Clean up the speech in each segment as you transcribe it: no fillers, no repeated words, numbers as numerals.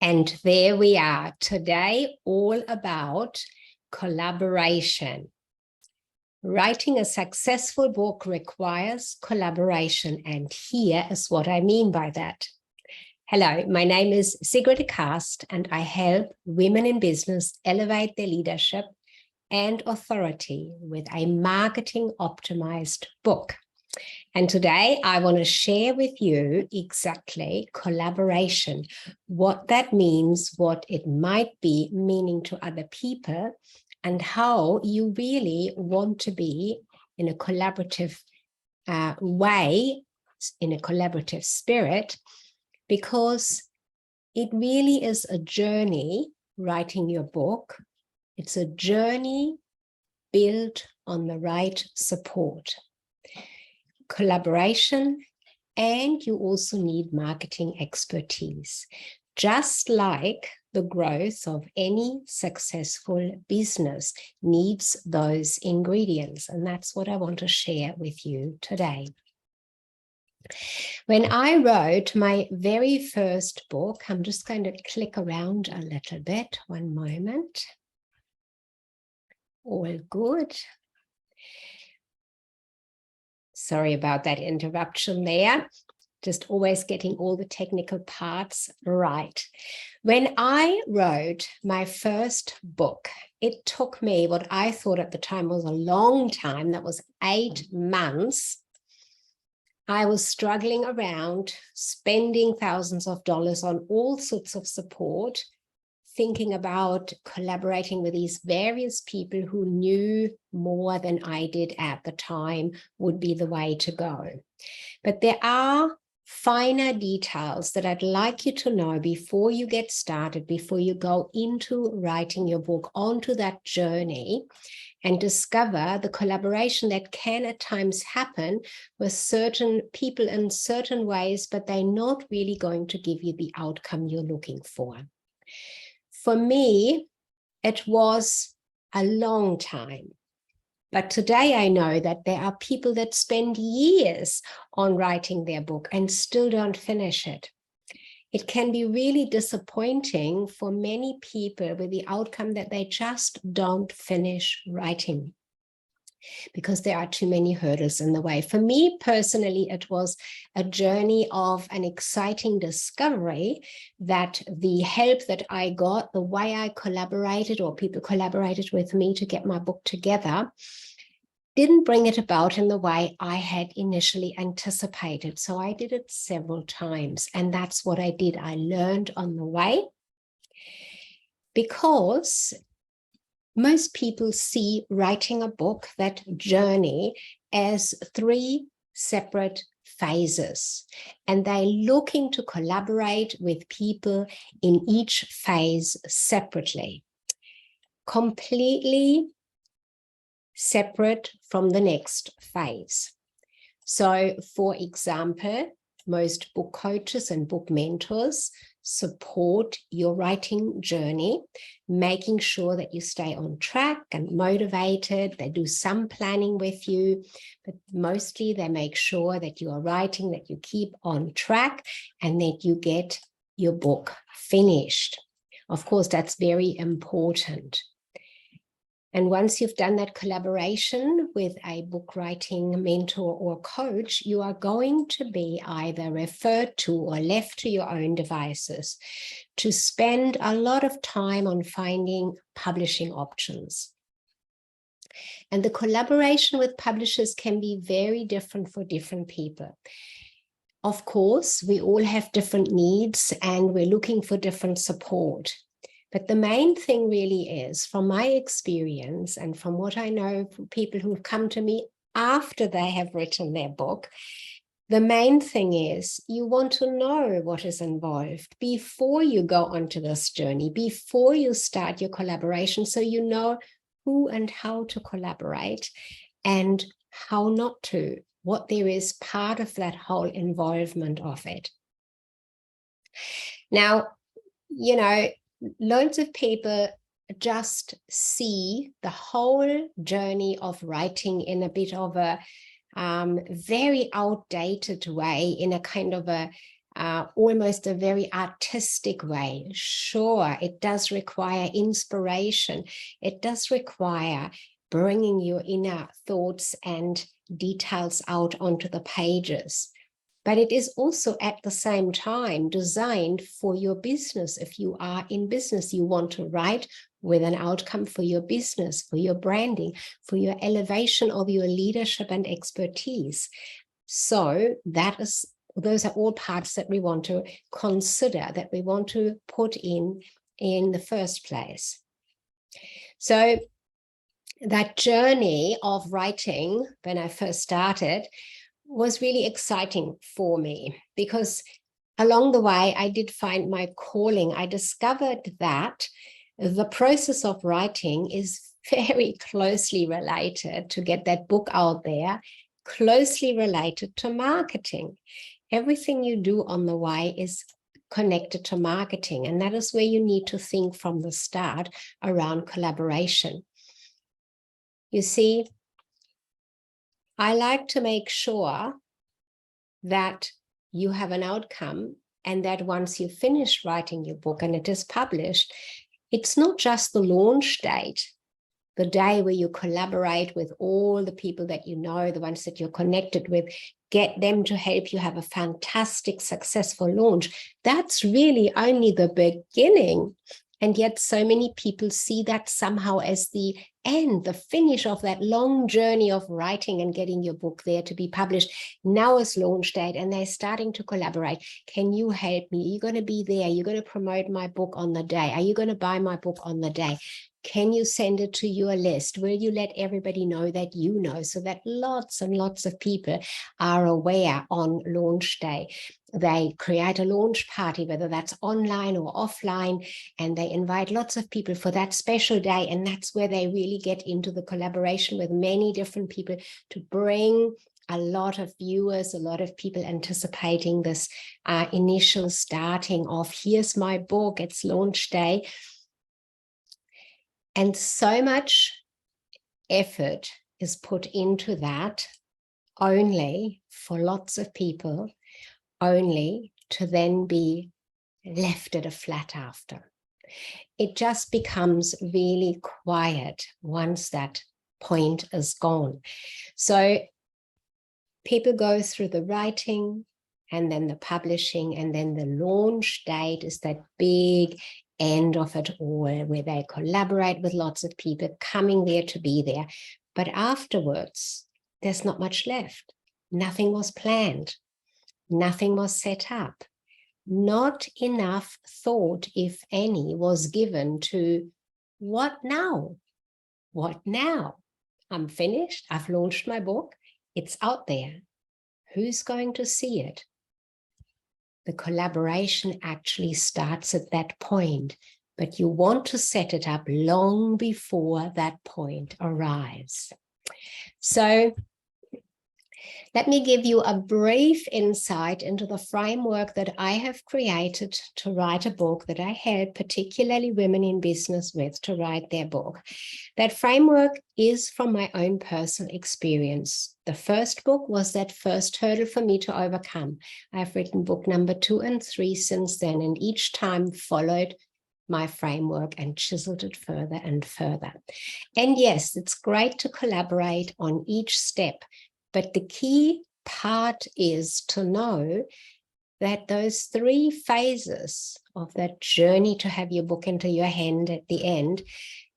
And there we are today, all about collaboration. Writing a successful book requires collaboration, and here is what I mean by that. Hello, my name is Sigrid de Cast, and I help women in business elevate their leadership and authority with a marketing optimized book. And today I want to share with you exactly collaboration, what that means, what it might be meaning to other people, and how you really want to be in a collaborative way, in a collaborative spirit, because it really is a journey, writing your book. It's a journey built on the right support. Collaboration, and you also need marketing expertise, just like the growth of any successful business needs those ingredients, and that's what I want to share with you today. When I wrote my very first book, I'm just going to click around a little bit, one moment. All good. Sorry about that interruption there. Just always getting all the technical parts right. When I wrote my first book, it took me what I thought at the time was a long time. That was 8 months. I was struggling around, spending thousands of dollars on all sorts of support, thinking about collaborating with these various people who knew more than I did at the time would be the way to go. But there are finer details that I'd like you to know before you get started, before you go into writing your book, onto that journey, and discover the collaboration that can at times happen with certain people in certain ways, but they're not really going to give you the outcome you're looking for. For me, it was a long time. But today I know that there are people that spend years on writing their book and still don't finish it. It can be really disappointing for many people with the outcome that they just don't finish writing, because there are too many hurdles in the way. For me personally, it was a journey of an exciting discovery that the help that I got, the way I collaborated or people collaborated with me to get my book together, didn't bring it about in the way I had initially anticipated. So I did it several times, and that's what I did. I learned on the way, because most people see writing a book, that journey, as 3 separate phases, and they're looking to collaborate with people in each phase separately, completely separate from the next phase. So, for example, most book coaches and book mentors support your writing journey, making sure that you stay on track and motivated. They do some planning with you, but mostly they make sure that you are writing, that you keep on track, and that you get your book finished. Of course, that's very important. And once you've done that collaboration with a book writing mentor or coach, you are going to be either referred to or left to your own devices to spend a lot of time on finding publishing options. And the collaboration with publishers can be very different for different people. Of course, we all have different needs and we're looking for different support. But the main thing really is, from my experience and from what I know from people who've come to me after they have written their book, the main thing is you want to know what is involved before you go onto this journey, before you start your collaboration, so you know who and how to collaborate and how not to, what there is part of that whole involvement of it. Now, you know, loads of people just see the whole journey of writing in a bit of a very outdated way, in a kind of a almost a very artistic way. Sure, it does require inspiration. It does require bringing your inner thoughts and details out onto the pages. But it is also at the same time designed for your business. If you are in business, you want to write with an outcome for your business, for your branding, for your elevation of your leadership and expertise. So those are all parts that we want to consider, that we want to put in the first place. So that journey of writing, when I first started, was really exciting for me, because along the way, I did find my calling. I discovered that the process of writing is very closely related to get that book out there, closely related to marketing. Everything you do on the way is connected to marketing. And that is where you need to think from the start around collaboration. You see, I like to make sure that you have an outcome, and that once you finish writing your book and it is published, it's not just the launch date, the day where you collaborate with all the people that you know, the ones that you're connected with, get them to help you have a fantastic, successful launch. That's really only the beginning. And yet so many people see that somehow as the end, the finish of that long journey of writing and getting your book there to be published. Now is launch date and they're starting to collaborate. Can you help me? Are you going to be there? You're going to promote my book on the day? Are you going to buy my book on the day? Can you send it to your list? Will you let everybody know that you know, so that lots and lots of people are aware on launch day? They create a launch party, whether that's online or offline, and they invite lots of people for that special day. And that's where they really get into the collaboration with many different people to bring a lot of viewers, a lot of people anticipating this initial starting of, here's my book, it's launch day. And so much effort is put into that, only for lots of people, only to then be left at a flat after. It just becomes really quiet once that point is gone. So people go through the writing and then the publishing, and then the launch date is that big end of it all, where they collaborate with lots of people coming there to be there. But afterwards, there's not much left. Nothing was planned. Nothing was set up. Not enough thought, if any, was given to what now? What now? I'm finished. I've launched my book. It's out there. Who's going to see it? The collaboration actually starts at that point, but you want to set it up long before that point arrives. So let me give you a brief insight into the framework that I have created to write a book, that I help particularly women in business with to write their book. That framework is from my own personal experience. The first book was that first hurdle for me to overcome. I've written book number 2 and 3 since then, and each time followed my framework and chiseled it further and further. And yes, it's great to collaborate on each step, but the key part is to know that those 3 phases of that journey to have your book into your hand at the end,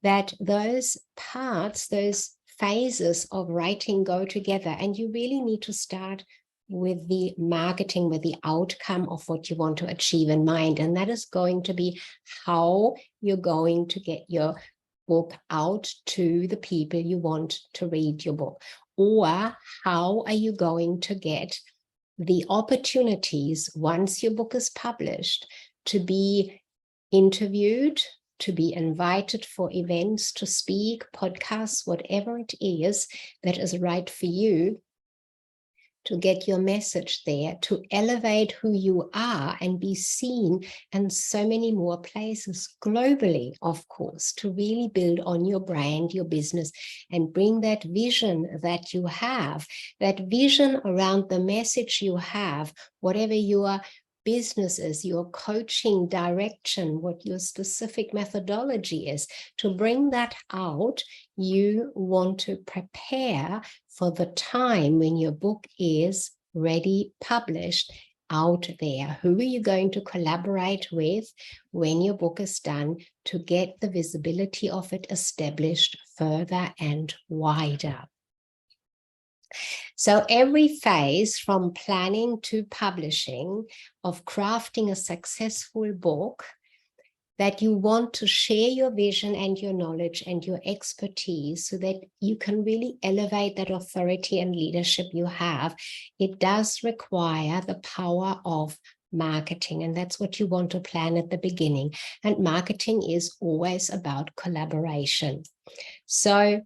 that those parts, those phases of writing go together. And you really need to start with the marketing, with the outcome of what you want to achieve in mind. And that is going to be how you're going to get your book out to the people you want to read your book. Or how are you going to get the opportunities once your book is published to be interviewed, to be invited for events, to speak, podcasts, whatever it is that is right for you, to get your message there, to elevate who you are and be seen in so many more places globally, of course, to really build on your brand, your business, and bring that vision that you have, that vision around the message you have, whatever your business is, your coaching direction, what your specific methodology is. To bring that out, you want to prepare for the time when your book is ready, published, out there. Who are you going to collaborate with when your book is done to get the visibility of it established further and wider? So every phase from planning to publishing of crafting a successful book, that you want to share your vision and your knowledge and your expertise so that you can really elevate that authority and leadership you have, it does require the power of marketing. And that's what you want to plan at the beginning. And marketing is always about collaboration. So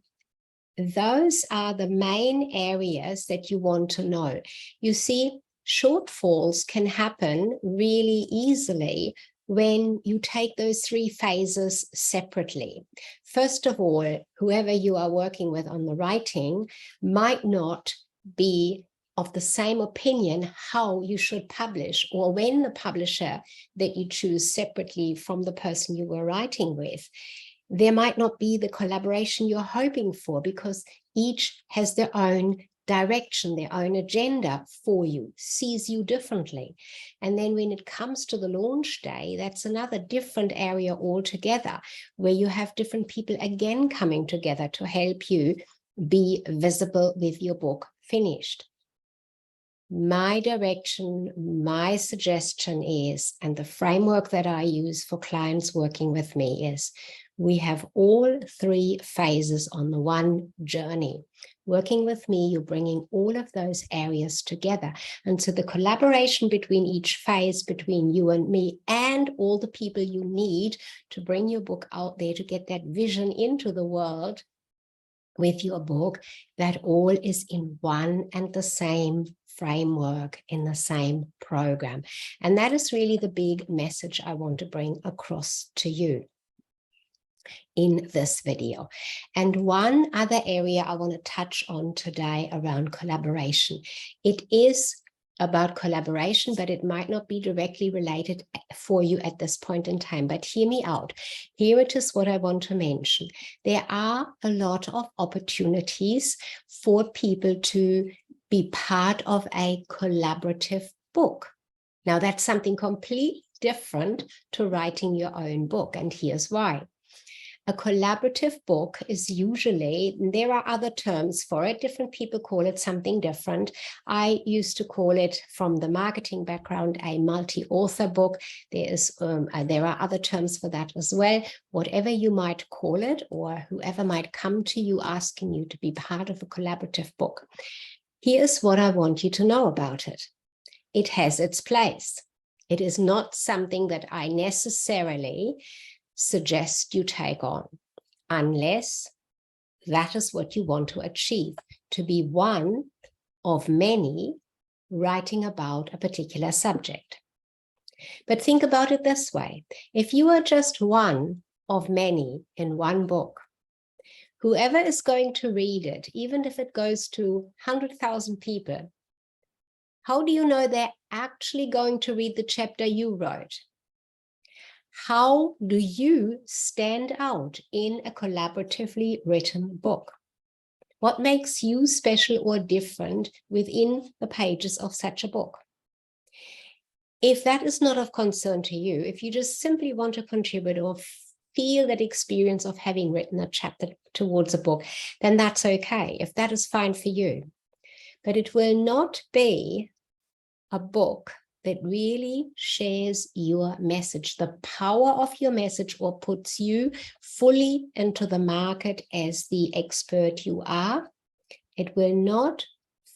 those are the main areas that you want to know. You see, shortfalls can happen really easily when you take those three phases separately. First of all, whoever you are working with on the writing might not be of the same opinion how you should publish, or when the publisher that you choose separately from the person you were writing with, there might not be the collaboration you're hoping for, because each has their own direction, their own agenda for you, sees you differently. And then when it comes to the launch day, that's another different area altogether, where you have different people again coming together to help you be visible with your book finished. My direction, my suggestion is, and the framework that I use for clients working with me is, we have all three phases on the one journey. Working with me, you're bringing all of those areas together. And so the collaboration between each phase, between you and me, and all the people you need to bring your book out there, to get that vision into the world with your book, that all is in one and the same framework, in the same program. And that is really the big message I want to bring across to you in this video. And one other area I want to touch on today around collaboration. It is about collaboration, but it might not be directly related for you at this point in time. But hear me out. Here it is what I want to mention. There are a lot of opportunities for people to be part of a collaborative book. Now, that's something completely different to writing your own book, and here's why. A collaborative book is usually, there are other terms for it, different people call it something different. I used to call it, from the marketing background, a multi-author book. There are other terms for that as well. Whatever you might call it, or whoever might come to you asking you to be part of a collaborative book, here's what I want you to know about it. It has its place. It is not something that I necessarily suggest you take on, unless that is what you want to achieve, to be one of many writing about a particular subject. But think about it this way. If you are just one of many in one book, whoever is going to read it, even if it goes to 100,000 people, how do you know they're actually going to read the chapter you wrote? How do you stand out in a collaboratively written book? What makes you special or different within the pages of such a book? If that is not of concern to you, if you just simply want to contribute or feel that experience of having written a chapter towards a book, then that's okay, if that is fine for you. But it will not be a book that really shares your message, the power of your message, or puts you fully into the market as the expert you are. It will not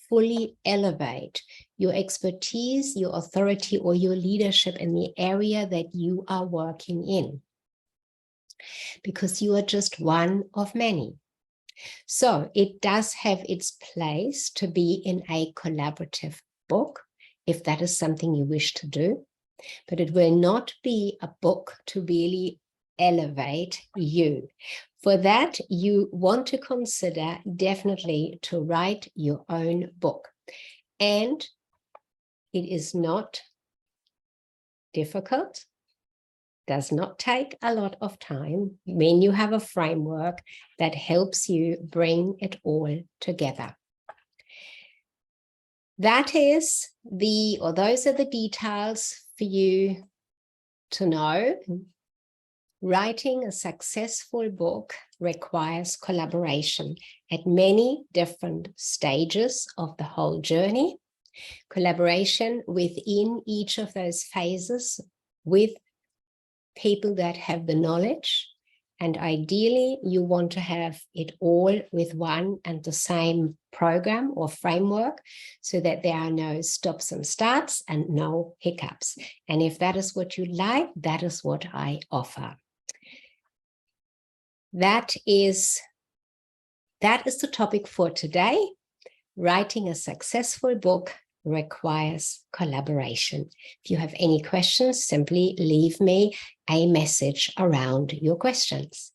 fully elevate your expertise, your authority, or your leadership in the area that you are working in, because you are just one of many. So it does have its place to be in a collaborative book, if that is something you wish to do, but it will not be a book to really elevate you. For that, you want to consider definitely to write your own book. And it is not difficult, does not take a lot of time when you have a framework that helps you bring it all together. Those are the details for you to know. Writing a successful book requires collaboration at many different stages of the whole journey. Collaboration within each of those phases with people that have the knowledge, and ideally you want to have it all with one and the same program or framework so that there are no stops and starts and no hiccups. And if that is what you like, that is what I offer. That is the topic for today. Writing a successful book requires collaboration. If you have any questions, simply leave me a message around your questions.